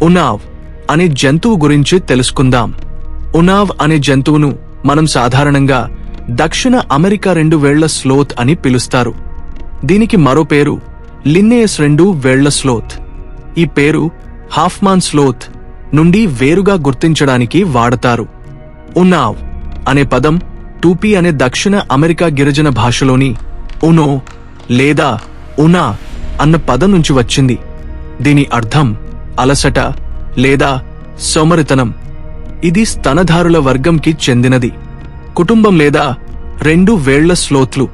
ఉనావ్ అనే జంతువు గురించి తెలుసుకుందాం. ఉనావ్ అనే జంతువును మనం సాధారణంగా దక్షిణ అమెరికా 2 వేళ్ల స్లోత్ అని పిలుస్తారు. దీనికి మరో పేరు లిన్నేయస్ 2 వేళ్ల స్లోత్. ఈ పేరు హాఫ్మాన్ స్లోత్ నుండి వేరుగా గుర్తించడానికి వాడతారు. ఉనావ్ అనే పదం టూపీ అనే దక్షిణ అమెరికా గిరిజన భాషలోని ఉనో లేదా ఉనా అన్న పదం నుంచి వచ్చింది. దీని అర్థం అలసట లేదా సోమరితనం. ఇది స్తనధారుల వర్గంకి చెందినది కుటుంబం లేదా 2 వేళ్ల స్లోత్లు.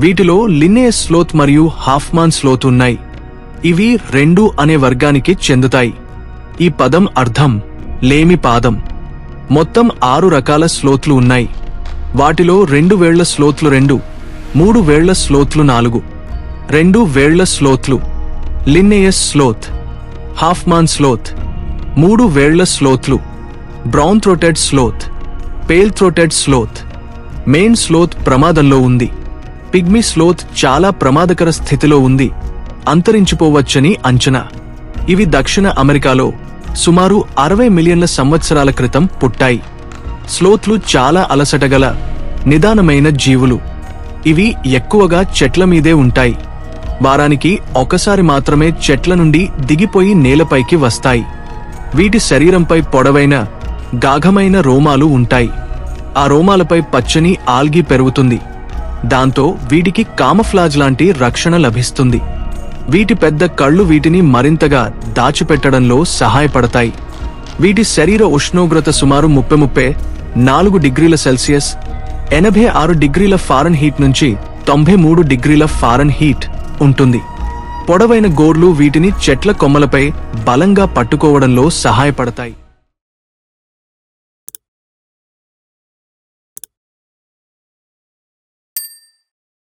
వీటిలో లిన్నేయస్ స్లోత్ మరియు హాఫ్మాన్ స్లోత్ ఉన్నాయి. ఇవి 2 అనే వర్గానికి చెందుతాయి. ఈ పదం అర్థం లేమి పాదం. మొత్తం 6 రకాల స్లోత్లు ఉన్నాయి. వాటిలో 2 వేళ్ల స్లోత్లు 2, 3 వేళ్ల స్లోత్లు 4. 2 వేళ్ల స్లోత్లు లిన్నేయస్ స్లోత్, హాఫ్మాన్ స్లోత్. 3 వేళ్ల స్లోత్లు brown throated sloth, pale throated sloth. Maned sloth ప్రమాదంలో ఉంది. పిగ్మీ స్లోత్ చాలా ప్రమాదకర స్థితిలో ఉంది, అంతరించిపోవచ్చని అంచనా. ఇవి దక్షిణ అమెరికాలో సుమారు 60 మిలియన్ల సంవత్సరాల క్రితం పుట్టాయి. స్లోత్లు చాలా అలసటగల నిదానమైన జీవులు. ఇవి ఎక్కువగా చెట్ల మీదే ఉంటాయి. వారానికి ఒకసారి మాత్రమే చెట్ల నుండి దిగిపోయి నేలపైకి వస్తాయి. వీటి శరీరంపై పొడవైన గాఢమైన రోమాలు ఉంటాయి. ఆ రోమాలపై పచ్చని ఆల్గీ పెరుగుతుంది. దాంతో వీటికి కామఫ్లాజ్ లాంటి రక్షణ లభిస్తుంది. వీటి పెద్ద కళ్ళు వీటిని మరింతగా దాచిపెట్టడంలో సహాయపడతాయి. వీటి శరీర ఉష్ణోగ్రత సుమారు 34 డిగ్రీల సెల్సియస్, 86 డిగ్రీల ఫారెన్హీట్ నుంచి 93 డిగ్రీల ఫారెన్హీట్ ఉంటుంది. పొడవైన గోర్లు వీటిని చెట్ల కొమ్మలపై బలంగా పట్టుకోవడంలో సహాయపడతాయి.